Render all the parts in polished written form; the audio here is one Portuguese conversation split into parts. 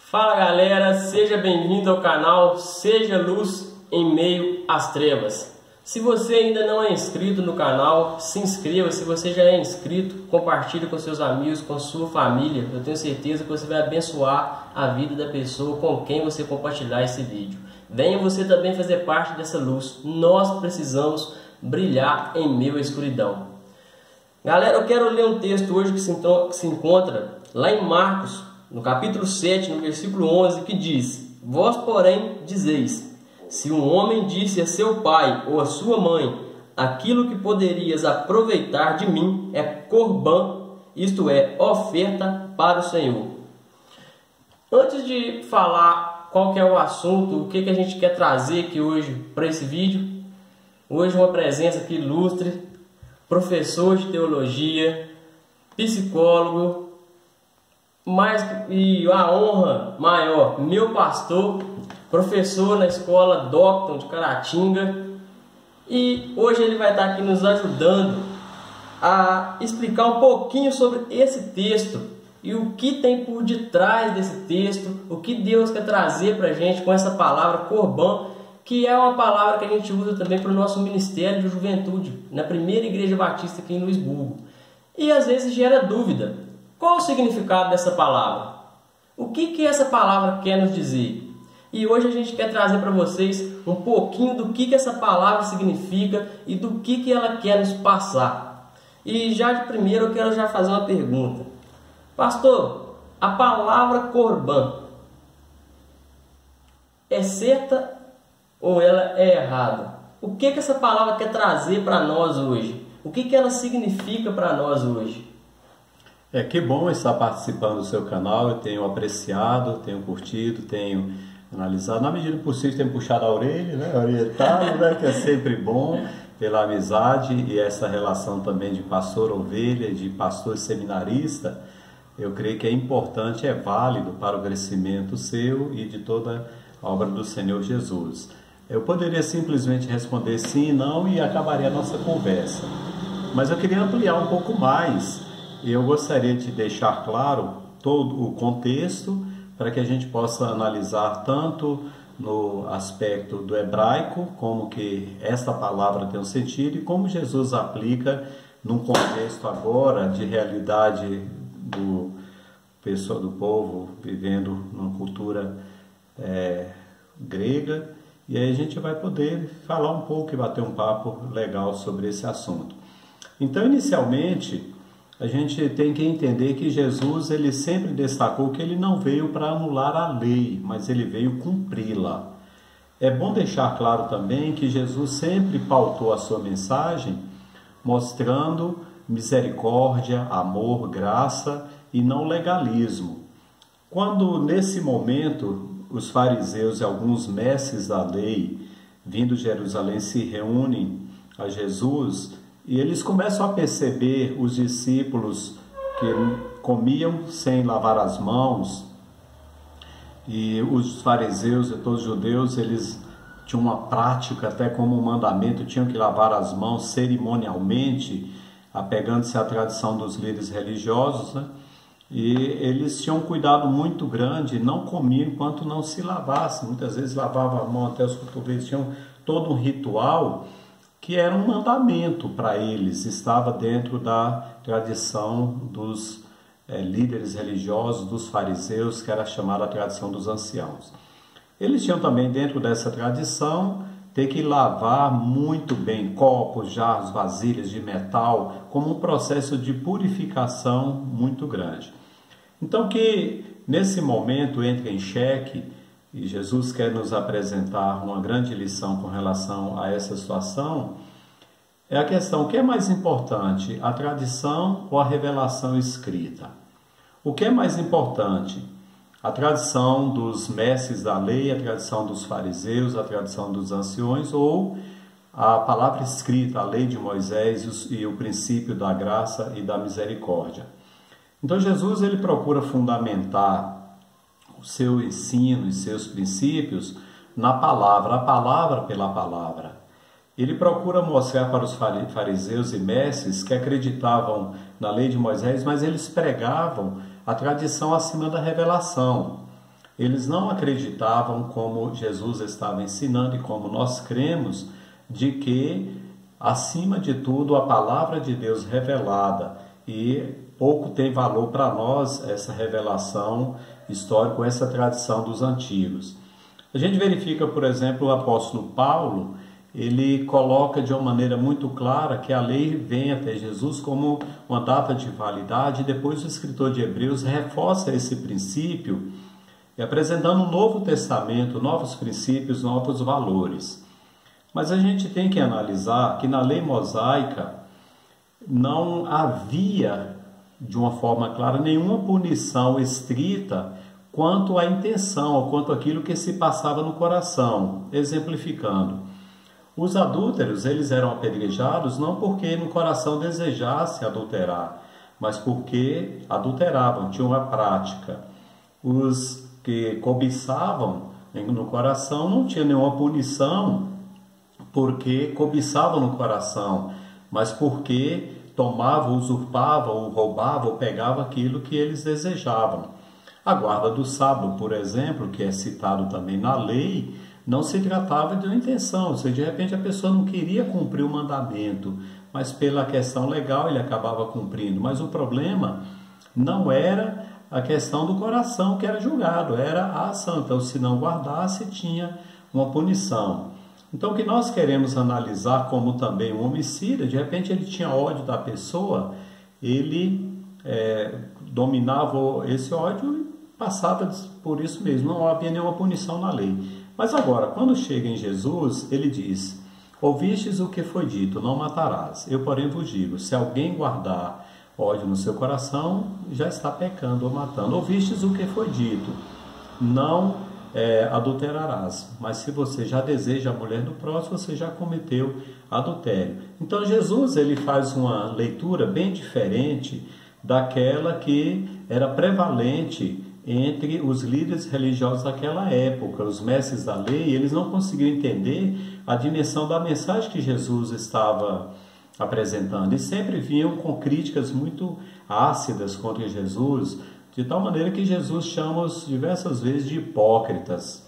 Fala galera, seja bem-vindo ao canal Seja Luz em Meio às Trevas. Se você ainda não é inscrito no canal, se inscreva. Se você já é inscrito, compartilhe com seus amigos, com sua família. Eu tenho certeza que você vai abençoar a vida da pessoa com quem você compartilhar esse vídeo. Venha você também fazer parte dessa luz. Nós precisamos brilhar em meio à escuridão. Galera, eu quero ler um texto hoje que se encontra lá em Marcos, no capítulo 7, no versículo 11, que diz: Vós, porém, dizeis, se um homem disse a seu pai ou a sua mãe, aquilo que poderias aproveitar de mim é corbã, isto é, oferta para o Senhor. Antes de falar qual que é o assunto, o que a gente quer trazer aqui hoje para esse vídeo, hoje uma presença aqui ilustre, professor de teologia, psicólogo, e a honra maior, meu pastor, professor na escola Docton de Caratinga, e hoje ele vai estar aqui nos ajudando a explicar um pouquinho sobre esse texto e o que tem por detrás desse texto, o que Deus quer trazer para a gente com essa palavra corbã, que é uma palavra que a gente usa também para o nosso Ministério de Juventude, na primeira igreja batista aqui em Luisburgo. E às vezes gera dúvida. Qual o significado dessa palavra? O que essa palavra quer nos dizer? E hoje a gente quer trazer para vocês um pouquinho do que essa palavra significa e do que ela quer nos passar. E já de primeiro eu quero já fazer uma pergunta. Pastor, a palavra corbã é certa ou ela é errada? O que essa palavra quer trazer para nós hoje? O que ela significa para nós hoje? Que bom estar participando do seu canal. Eu tenho apreciado, tenho curtido, tenho analisado, na medida do possível tenho puxado a orelha, orientado, que é sempre bom, pela amizade e essa relação também de pastor ovelha, de pastor seminarista. Eu creio que é importante, é válido para o crescimento seu e de toda a obra do Senhor Jesus. Eu poderia simplesmente responder sim e não e acabaria a nossa conversa, mas eu queria ampliar um pouco mais. Eu gostaria de deixar claro todo o contexto para que a gente possa analisar tanto no aspecto do hebraico, como que esta palavra tem um sentido e como Jesus aplica num contexto agora de realidade do povo vivendo numa cultura grega. E aí a gente vai poder falar um pouco e bater um papo legal sobre esse assunto. Então, inicialmente, a gente tem que entender que Jesus ele sempre destacou que ele não veio para anular a lei, mas ele veio cumpri-la. É bom deixar claro também que Jesus sempre pautou a sua mensagem mostrando misericórdia, amor, graça e não legalismo. Quando nesse momento os fariseus e alguns mestres da lei vindo de Jerusalém se reúnem a Jesus, e eles começam a perceber os discípulos que comiam sem lavar as mãos, e os fariseus e todos os judeus, eles tinham uma prática, até como um mandamento, tinham que lavar as mãos cerimonialmente, apegando-se à tradição dos líderes religiosos, e eles tinham um cuidado muito grande, não comiam enquanto não se lavassem, muitas vezes lavavam a mão até os cotovelos, tinham todo um ritual que era um mandamento para eles, estava dentro da tradição dos líderes religiosos, dos fariseus, que era chamada a tradição dos anciãos. Eles tinham também dentro dessa tradição ter que lavar muito bem copos, jarros, vasilhas de metal, como um processo de purificação muito grande. Então que nesse momento entra em xeque, e Jesus quer nos apresentar uma grande lição com relação a essa situação, é a questão: o que é mais importante, a tradição ou a revelação escrita? O que é mais importante? A tradição dos mestres da lei, a tradição dos fariseus, a tradição dos anciões, ou a palavra escrita, a lei de Moisés e o princípio da graça e da misericórdia? Então Jesus ele procura fundamentar o seu ensino e seus princípios na palavra, a palavra pela palavra. Ele procura mostrar para os fariseus e mestres que acreditavam na lei de Moisés, mas eles pregavam a tradição acima da revelação. Eles não acreditavam, como Jesus estava ensinando e como nós cremos, de que, acima de tudo, a palavra de Deus revelada, e pouco tem valor para nós essa revelação histórica, essa tradição dos antigos. A gente verifica, por exemplo, o apóstolo Paulo, ele coloca de uma maneira muito clara que a lei vem até Jesus como uma data de validade, e depois o escritor de Hebreus reforça esse princípio, apresentando um novo testamento, novos princípios, novos valores. Mas a gente tem que analisar que na lei mosaica não havia, de uma forma clara, nenhuma punição estrita quanto à intenção, ou quanto àquilo que se passava no coração. Exemplificando, os adúlteros, eles eram apedrejados não porque no coração desejasse adulterar, mas porque adulteravam, tinham uma prática. Os que cobiçavam no coração não tinham nenhuma punição porque cobiçavam no coração, mas porque tomavam, usurpavam, ou roubavam, ou pegavam aquilo que eles desejavam. A guarda do sábado, por exemplo, que é citado também na lei, não se tratava de uma intenção, ou seja, de repente a pessoa não queria cumprir o mandamento, mas pela questão legal ele acabava cumprindo. Mas o problema não era a questão do coração que era julgado, era a ação. Então, se não guardasse, tinha uma punição. Então, o que nós queremos analisar como também um homicida, de repente ele tinha ódio da pessoa, ele dominava esse ódio e passava por isso mesmo, não havia nenhuma punição na lei. Mas agora, quando chega em Jesus, ele diz: ouvistes o que foi dito, não matarás. Eu, porém, vos digo, se alguém guardar ódio no seu coração, já está pecando ou matando. Ouvistes o que foi dito, não adulterarás. Mas se você já deseja a mulher do próximo, você já cometeu adultério. Então Jesus, ele faz uma leitura bem diferente daquela que era prevalente entre os líderes religiosos daquela época. Os mestres da lei, eles não conseguiam entender a dimensão da mensagem que Jesus estava apresentando, e sempre vinham com críticas muito ácidas contra Jesus, de tal maneira que Jesus chama-os diversas vezes de hipócritas.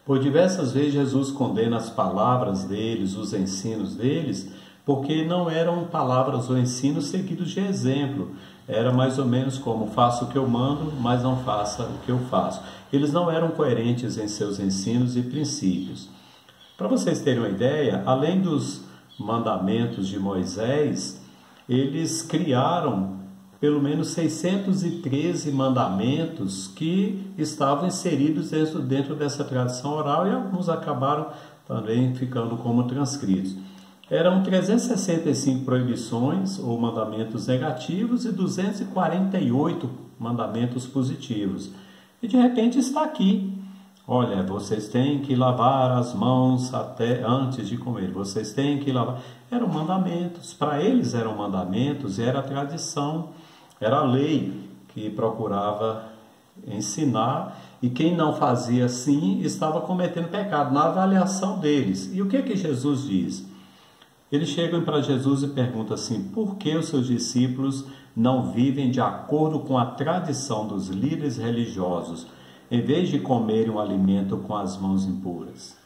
Por diversas vezes Jesus condena as palavras deles, os ensinos deles, porque não eram palavras ou ensinos seguidos de exemplo. Era mais ou menos como: faça o que eu mando, mas não faça o que eu faço. Eles não eram coerentes em seus ensinos e princípios. Para vocês terem uma ideia, além dos mandamentos de Moisés, eles criaram pelo menos 613 mandamentos que estavam inseridos dentro dessa tradição oral, e alguns acabaram também ficando como transcritos. Eram 365 proibições ou mandamentos negativos e 248 mandamentos positivos. E de repente está aqui: olha, vocês têm que lavar as mãos até antes de comer. Vocês têm que lavar. Eram mandamentos. Para eles eram mandamentos, e era a tradição, era a lei que procurava ensinar. E quem não fazia assim estava cometendo pecado na avaliação deles. E o que Jesus diz? Eles chegam para Jesus e perguntam assim: por que os seus discípulos não vivem de acordo com a tradição dos líderes religiosos, em vez de comerem um alimento com as mãos impuras?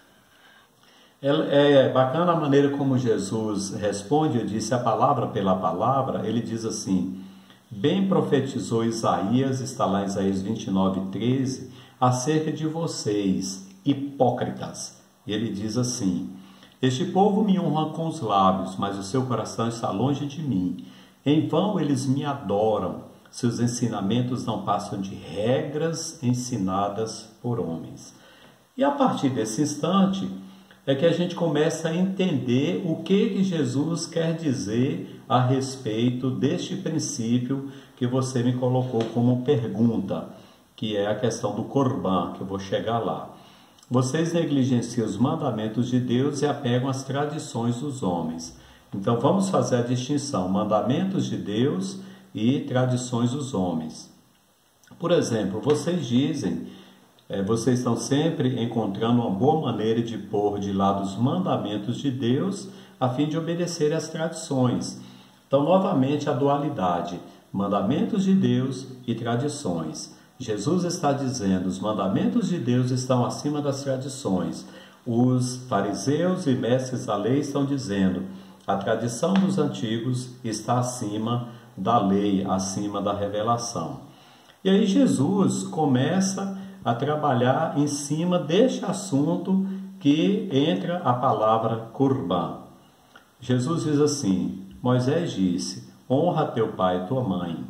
É bacana a maneira como Jesus responde. Eu disse a palavra pela palavra. Ele diz assim: bem profetizou Isaías, está lá em Isaías 29:13, acerca de vocês, hipócritas. E ele diz assim: este povo me honra com os lábios, mas o seu coração está longe de mim. Em vão eles me adoram, seus ensinamentos não passam de regras ensinadas por homens. E a partir desse instante é que a gente começa a entender o que Jesus quer dizer a respeito deste princípio que você me colocou como pergunta, que é a questão do Corban, que eu vou chegar lá. Vocês negligenciam os mandamentos de Deus e apegam às tradições dos homens. Então vamos fazer a distinção: mandamentos de Deus e tradições dos homens. Por exemplo, vocês dizem, vocês estão sempre encontrando uma boa maneira de pôr de lado os mandamentos de Deus a fim de obedecer às tradições. Então, novamente, a dualidade: mandamentos de Deus e tradições. Jesus está dizendo, os mandamentos de Deus estão acima das tradições. Os fariseus e mestres da lei estão dizendo, a tradição dos antigos está acima da lei, acima da revelação. E aí Jesus começa a trabalhar em cima deste assunto que entra a palavra Corban. Jesus diz assim, Moisés disse, honra teu pai e tua mãe.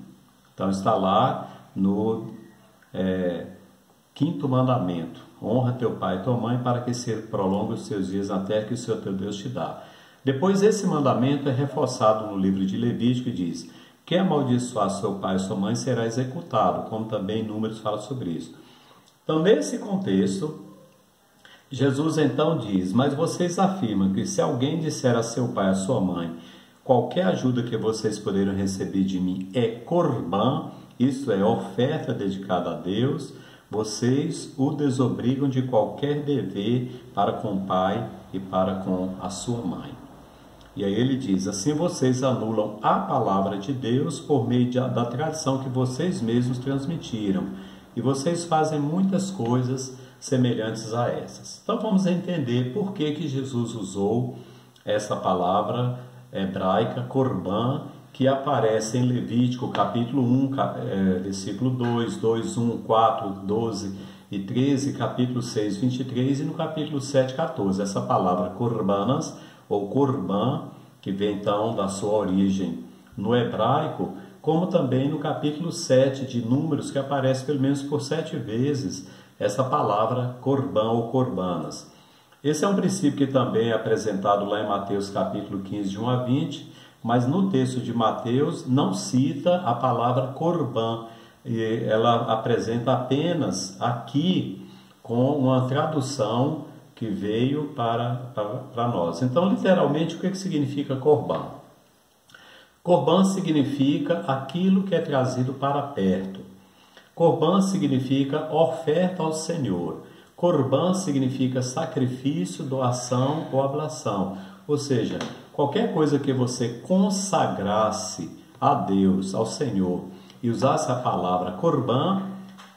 Então está lá no quinto mandamento, honra teu pai e tua mãe para que se prolongue os seus dias na terra que o Senhor teu Deus te dá. Depois esse mandamento é reforçado no livro de Levítico e diz, quem amaldiçoar seu pai e sua mãe será executado, como também Números fala sobre isso. Então nesse contexto, Jesus então diz, mas vocês afirmam que se alguém disser a seu pai e a sua mãe, qualquer ajuda que vocês poderão receber de mim é Corban, isso é oferta dedicada a Deus, vocês o desobrigam de qualquer dever para com o pai e para com a sua mãe. E aí ele diz, assim vocês anulam a palavra de Deus por meio da tradição que vocês mesmos transmitiram. E vocês fazem muitas coisas semelhantes a essas. Então vamos entender por que Jesus usou essa palavra hebraica, Corban, que aparece em Levítico capítulo 1, versículo 2, 2, 1, 4, 12 e 13, capítulo 6, 23 e no capítulo 7, 14. Essa palavra Corbanas ou Corban, que vem então da sua origem no hebraico, como também no capítulo 7 de Números, que aparece pelo menos por 7 vezes essa palavra Corban ou Corbanas. Esse é um princípio que também é apresentado lá em Mateus capítulo 15, de 1 a 20, mas no texto de Mateus não cita a palavra Corban, e ela apresenta apenas aqui com uma tradução que veio para nós. Então, literalmente, o que significa Corban? Corban significa aquilo que é trazido para perto. Corban significa oferta ao Senhor. Corban significa sacrifício, doação ou ablação. Ou seja, qualquer coisa que você consagrasse a Deus, ao Senhor, e usasse a palavra Corban,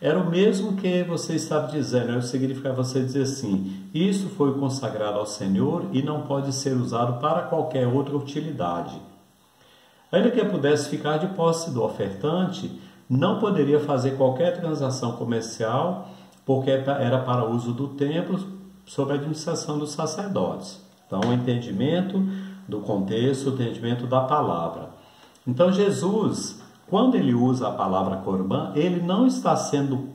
era o mesmo que você estava dizendo. Significa você dizer assim, isso foi consagrado ao Senhor e não pode ser usado para qualquer outra utilidade. Ainda que pudesse ficar de posse do ofertante, não poderia fazer qualquer transação comercial, porque era para uso do templo, sob a administração dos sacerdotes. Então, o entendimento do contexto, o entendimento da palavra. Então, Jesus, quando ele usa a palavra Corban, ele não está sendo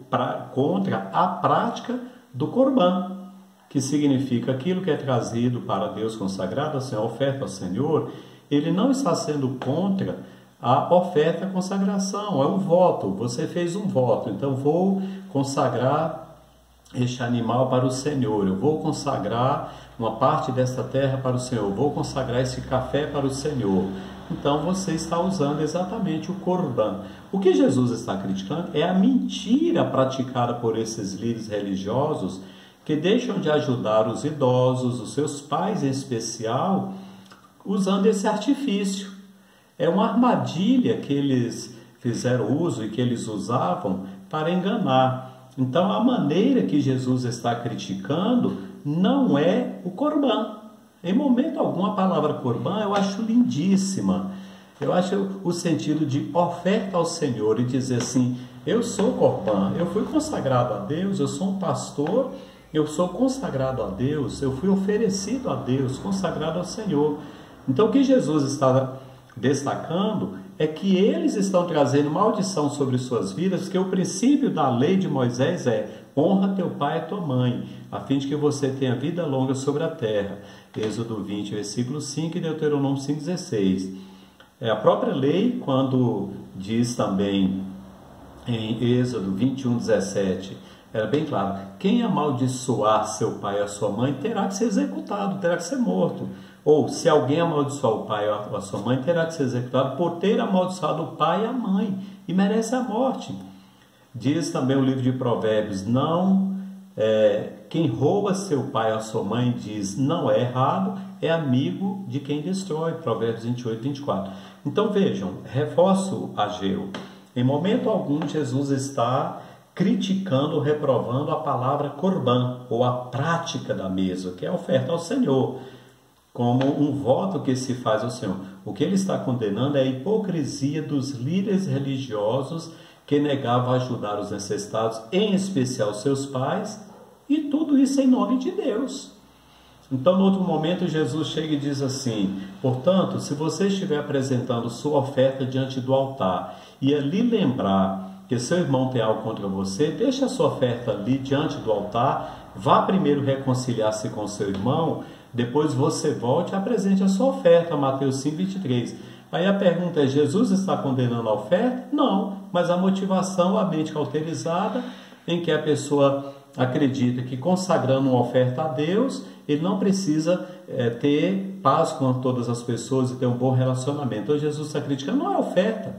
contra a prática do Corban, que significa aquilo que é trazido para Deus consagrado, assim, a oferta ao Senhor. Ele não está sendo contra a oferta, a consagração, é um voto. Você fez um voto, então vou consagrar este animal para o Senhor, eu vou consagrar uma parte desta terra para o Senhor, eu vou consagrar esse café para o Senhor. Então você está usando exatamente o Corban. O que Jesus está criticando é a mentira praticada por esses líderes religiosos que deixam de ajudar os idosos, os seus pais em especial, usando esse artifício. É uma armadilha que eles fizeram uso e que eles usavam para enganar. Então, a maneira que Jesus está criticando não é o Corban. Em momento algum, a palavra Corban eu acho lindíssima. Eu acho o sentido de oferta ao Senhor e dizer assim, eu sou Corban, eu fui consagrado a Deus, eu sou um pastor, eu sou consagrado a Deus, eu fui oferecido a Deus, consagrado ao Senhor. Então, o que Jesus está destacando é que eles estão trazendo maldição sobre suas vidas, porque o princípio da lei de Moisés é honra teu pai e tua mãe, a fim de que você tenha vida longa sobre a terra. Êxodo 20, versículo 5 e Deuteronômio 5,16. A própria lei, quando diz também em Êxodo 21:17, era bem claro, quem amaldiçoar seu pai ou a sua mãe terá que ser executado, terá que ser morto. Ou, se alguém amaldiçoar o pai ou a sua mãe, terá que ser executado por ter amaldiçoado o pai e a mãe, e merece a morte. Diz também o livro de Provérbios, quem rouba seu pai ou a sua mãe, diz, não é errado, é amigo de quem destrói. Provérbios 28, 24. Então vejam, reforço Ageu, em momento algum Jesus está criticando, reprovando a palavra corban, ou a prática da mesa, que é a oferta ao Senhor, como um voto que se faz ao Senhor. O que ele está condenando é a hipocrisia dos líderes religiosos que negavam ajudar os necessitados, em especial seus pais, e tudo isso em nome de Deus. Então, no outro momento, Jesus chega e diz assim: portanto, se você estiver apresentando sua oferta diante do altar e ali lembrar que seu irmão tem algo contra você, deixe a sua oferta ali diante do altar, vá primeiro reconciliar-se com seu irmão, depois você volte e apresente a sua oferta. Mateus 5:23. Aí a pergunta é: Jesus está condenando a oferta? Não, mas a motivação, a mente cauterizada, em que a pessoa acredita que consagrando uma oferta a Deus, ele não precisa ter paz com todas as pessoas e ter um bom relacionamento. Então Jesus está criticando não a oferta,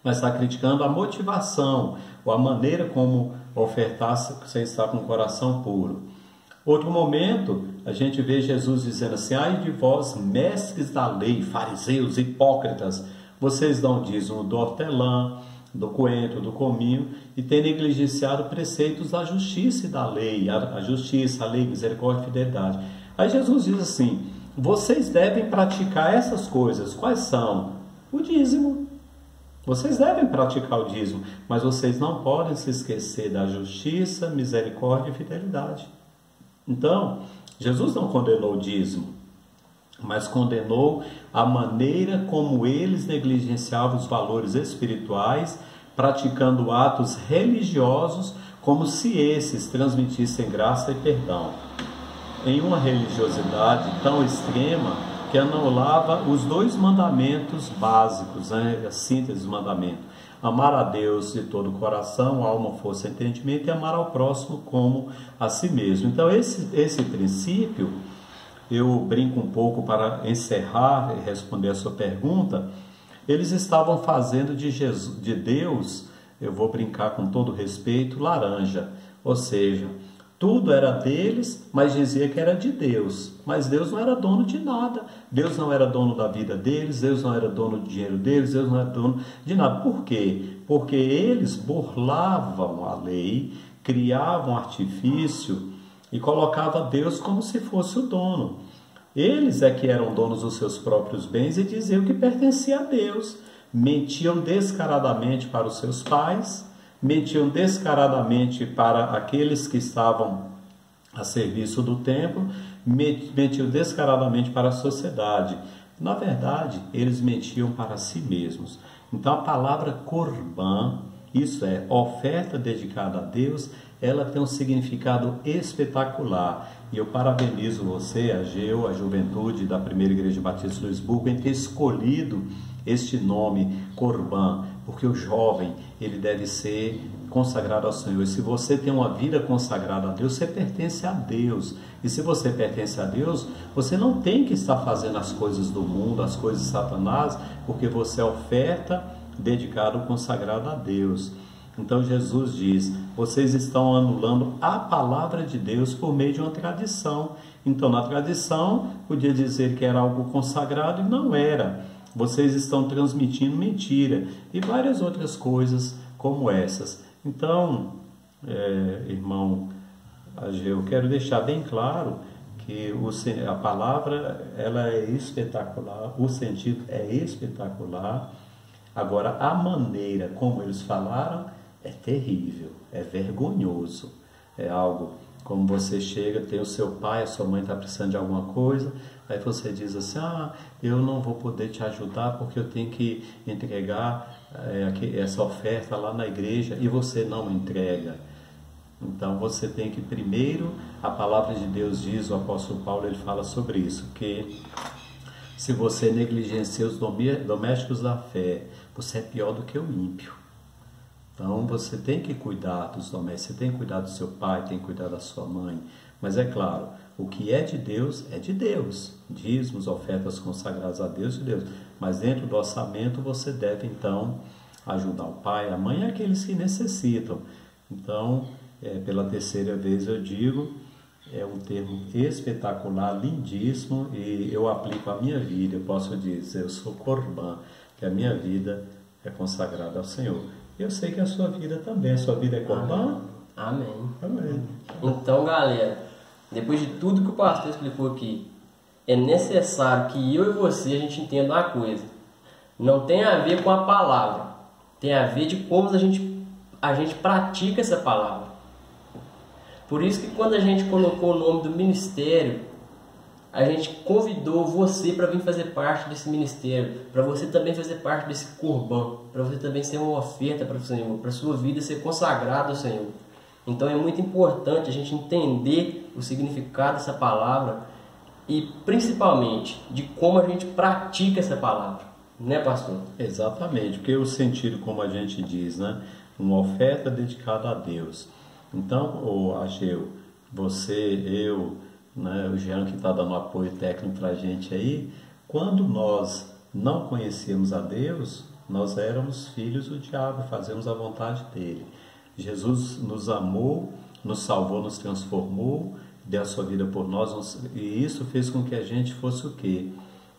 mas está criticando a motivação, ou a maneira como ofertar sem estar com o coração puro. Outro momento, a gente vê Jesus dizendo assim: ai de vós, mestres da lei, fariseus, hipócritas, vocês dão dízimo do hortelã, do coentro, do cominho, e têm negligenciado preceitos da justiça e da lei, a justiça, a lei, misericórdia e fidelidade. Aí Jesus diz assim: vocês devem praticar essas coisas. Quais são? O dízimo. Vocês devem praticar o dízimo, mas vocês não podem se esquecer da justiça, misericórdia e fidelidade. Então, Jesus não condenou o dízimo, mas condenou a maneira como eles negligenciavam os valores espirituais, praticando atos religiosos como se esses transmitissem graça e perdão, em uma religiosidade tão extrema que anulava os dois mandamentos básicos, a síntese dos mandamentos: amar a Deus de todo o coração, alma, força e entendimento, e amar ao próximo como a si mesmo. Então esse princípio, eu brinco um pouco para encerrar e responder a sua pergunta, eles estavam fazendo de Deus, eu vou brincar com todo respeito, laranja. Ou seja, tudo era deles, mas dizia que era de Deus. Mas Deus não era dono de nada. Deus não era dono da vida deles, Deus não era dono do dinheiro deles, Deus não era dono de nada. Por quê? Porque eles burlavam a lei, criavam artifício e colocavam Deus como se fosse o dono. Eles é que eram donos dos seus próprios bens e diziam que pertencia a Deus. Mentiam descaradamente para os seus pais, mentiam descaradamente para aqueles que estavam a serviço do templo, mentiam descaradamente para a sociedade. Na verdade, eles mentiam para si mesmos. Então a palavra corban, isso é, oferta dedicada a Deus, ela tem um significado espetacular. E eu parabenizo você, Ageu, a juventude da Primeira Igreja Batista de Luisburgo, em ter escolhido este nome, Corban, porque o jovem, ele deve ser consagrado ao Senhor. E se você tem uma vida consagrada a Deus, você pertence a Deus. E se você pertence a Deus, você não tem que estar fazendo as coisas do mundo, as coisas de Satanás, porque você é oferta dedicado, consagrado a Deus. Então Jesus diz: vocês estão anulando a palavra de Deus por meio de uma tradição. Então na tradição podia dizer que era algo consagrado e não era. Vocês estão transmitindo mentira e várias outras coisas como essas. Então, irmão Ageu, eu quero deixar bem claro que a palavra ela é espetacular, o sentido é espetacular. Agora, a maneira como eles falaram é terrível, é vergonhoso. É algo como você chega, tem o seu pai, a sua mãe está precisando de alguma coisa, aí você diz assim: eu não vou poder te ajudar porque eu tenho que entregar essa oferta lá na igreja, e você não entrega. Então você tem que primeiro, a palavra de Deus diz, o apóstolo Paulo ele fala sobre isso, que se você negligencia os domésticos da fé, você é pior do que o ímpio. Então você tem que cuidar dos domésticos, você tem que cuidar do seu pai, tem que cuidar da sua mãe. Mas é claro, o que é de Deus é de Deus. Dízimos, ofertas consagradas a Deus, de Deus. Mas dentro do orçamento você deve então ajudar o pai, a mãe e aqueles que necessitam. Então, pela terceira vez eu digo, é um termo espetacular, lindíssimo, e eu aplico a minha vida. Eu posso dizer, eu sou corban, que a minha vida é consagrada ao Senhor. Eu sei que a sua vida também. A sua vida é corbã? Amém. Amém. Então, galera, depois de tudo que o pastor explicou aqui, é necessário que eu e você a gente entenda uma coisa. Não tem a ver com a palavra, tem a ver de como a gente pratica essa palavra. Por isso que quando a gente colocou o nome do ministério, a gente convidou você para vir fazer parte desse ministério, para você também fazer parte desse corbã, para você também ser uma oferta para o Senhor, para a sua vida ser consagrada ao Senhor. Então é muito importante a gente entender o significado dessa palavra e principalmente de como a gente pratica essa palavra, né, pastor? Exatamente, porque o sentido, como a gente diz, né, uma oferta dedicada a Deus. Então, o Ageu, você, eu, né, o Jean que está dando apoio técnico para a gente aí, quando nós não conhecíamos a Deus, nós éramos filhos do diabo, fazemos a vontade dele. Jesus nos amou, nos salvou, nos transformou, deu a sua vida por nós, e isso fez com que a gente fosse o quê?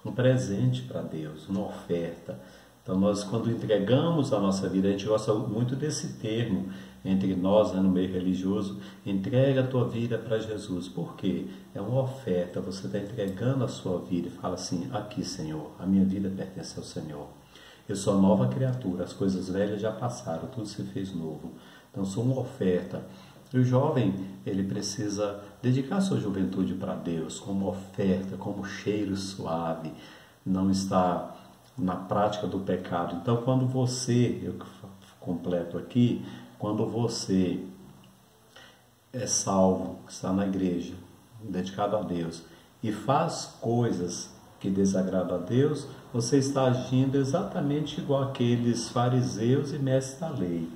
Um presente para Deus, uma oferta. Então nós, quando entregamos a nossa vida, a gente gosta muito desse termo entre nós, né, no meio religioso, entrega a tua vida para Jesus. Por quê? É uma oferta, você está entregando a sua vida e fala assim, aqui Senhor, a minha vida pertence ao Senhor. Eu sou nova criatura, as coisas velhas já passaram, tudo se fez novo. Então sou uma oferta. E o jovem, ele precisa dedicar a sua juventude para Deus, como oferta, como cheiro suave, não está na prática do pecado. Então quando você, eu completo aqui, quando você é salvo, está na igreja, dedicado a Deus, e faz coisas que desagradam a Deus, você está agindo exatamente igual aqueles fariseus e mestres da lei,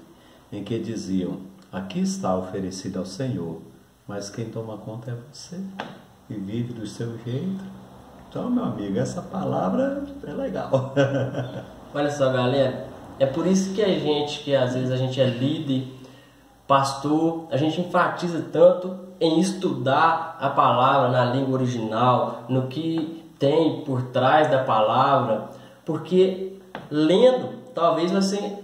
em que diziam, aqui está oferecido ao Senhor, mas quem toma conta é você, e vive do seu jeito. Então, meu amigo, essa palavra é legal. Olha só, galera, é por isso que às vezes a gente é líder, pastor, a gente enfatiza tanto em estudar a palavra na língua original, no que tem por trás da palavra, porque lendo, talvez você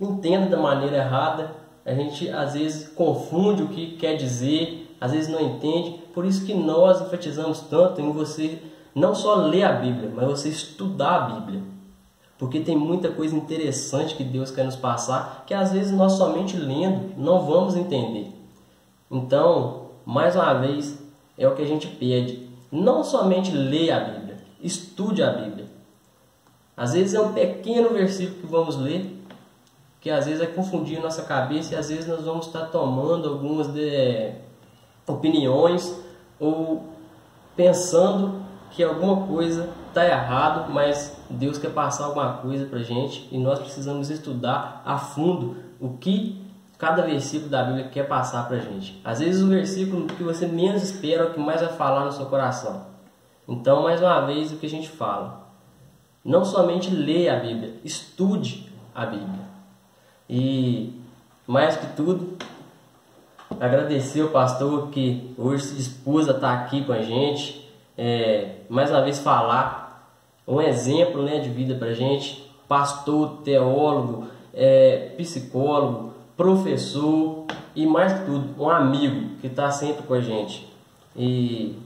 entenda da maneira errada, a gente às vezes confunde o que quer dizer, às vezes não entende, por isso que nós enfatizamos tanto em você não só ler a Bíblia, mas você estudar a Bíblia. Porque tem muita coisa interessante que Deus quer nos passar, que às vezes nós somente lendo não vamos entender. Então, mais uma vez, é o que a gente pede. Não somente leia a Bíblia, estude a Bíblia. Às vezes é um pequeno versículo que vamos ler, que às vezes vai confundir a nossa cabeça e às vezes nós vamos estar tomando algumas opiniões ou pensando que alguma coisa está errado, mas Deus quer passar alguma coisa para a gente e nós precisamos estudar a fundo o que cada versículo da Bíblia quer passar para a gente. Às vezes o versículo que você menos espera é o que mais vai falar no seu coração. Então, mais uma vez, o que a gente fala, não somente leia a Bíblia, estude a Bíblia. E, mais que tudo, agradecer ao pastor que hoje se dispôs a estar aqui com a gente, mais uma vez falar, um exemplo, né, de vida para a gente, pastor, teólogo, psicólogo, professor e mais que tudo, um amigo que está sempre com a gente. E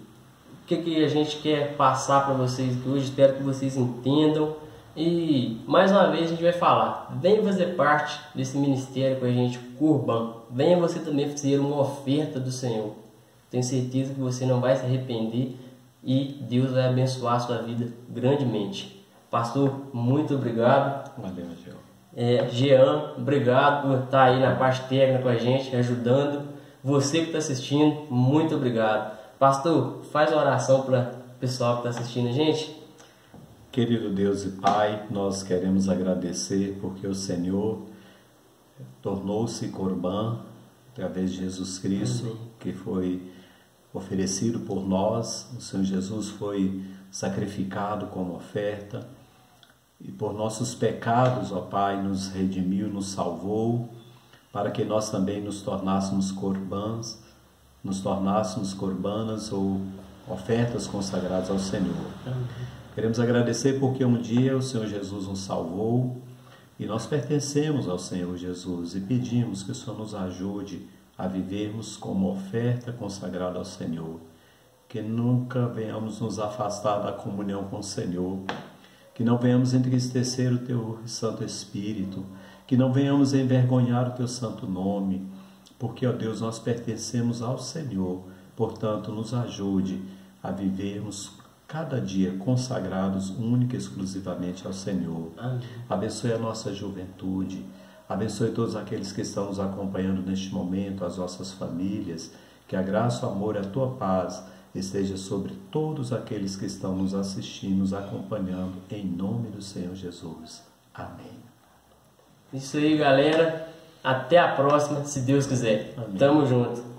o que a gente quer passar para vocês hoje, espero que vocês entendam. E mais uma vez a gente vai falar, venha fazer parte desse ministério com a gente, Corbã. Venha você também ser uma oferta do Senhor. Tenho certeza que você não vai se arrepender e Deus vai abençoar a sua vida grandemente. Pastor, muito obrigado. Valeu, Gil. Jean, obrigado por estar aí na parte técnica com a gente, ajudando. Você que está assistindo, muito obrigado. Pastor, faz uma oração para o pessoal que está assistindo a gente. Querido Deus e Pai, nós queremos agradecer porque o Senhor tornou-se Corbã através de Jesus Cristo, Amém. Que foi oferecido por nós. O Senhor Jesus foi sacrificado como oferta e por nossos pecados, ó Pai, nos redimiu, nos salvou, para que nós também nos tornássemos corbãs, nos tornássemos corbanas ou ofertas consagradas ao Senhor. Amém. Queremos agradecer porque um dia o Senhor Jesus nos salvou E nós pertencemos ao Senhor Jesus e pedimos que o Senhor nos ajude a vivermos como oferta consagrada ao Senhor, que nunca venhamos nos afastar da comunhão com o Senhor, que não venhamos entristecer o Teu Santo Espírito, que não venhamos envergonhar o Teu santo nome, porque, ó Deus, nós pertencemos ao Senhor, portanto, nos ajude a vivermos cada dia consagrados única e exclusivamente ao Senhor. Amém. Abençoe a nossa juventude, abençoe todos aqueles que estão nos acompanhando neste momento, as nossas famílias, que a graça, o amor e a Tua paz esteja sobre todos aqueles que estão nos assistindo, nos acompanhando, em nome do Senhor Jesus. Amém. Isso aí, galera. Até a próxima, se Deus quiser. Amém. Tamo junto.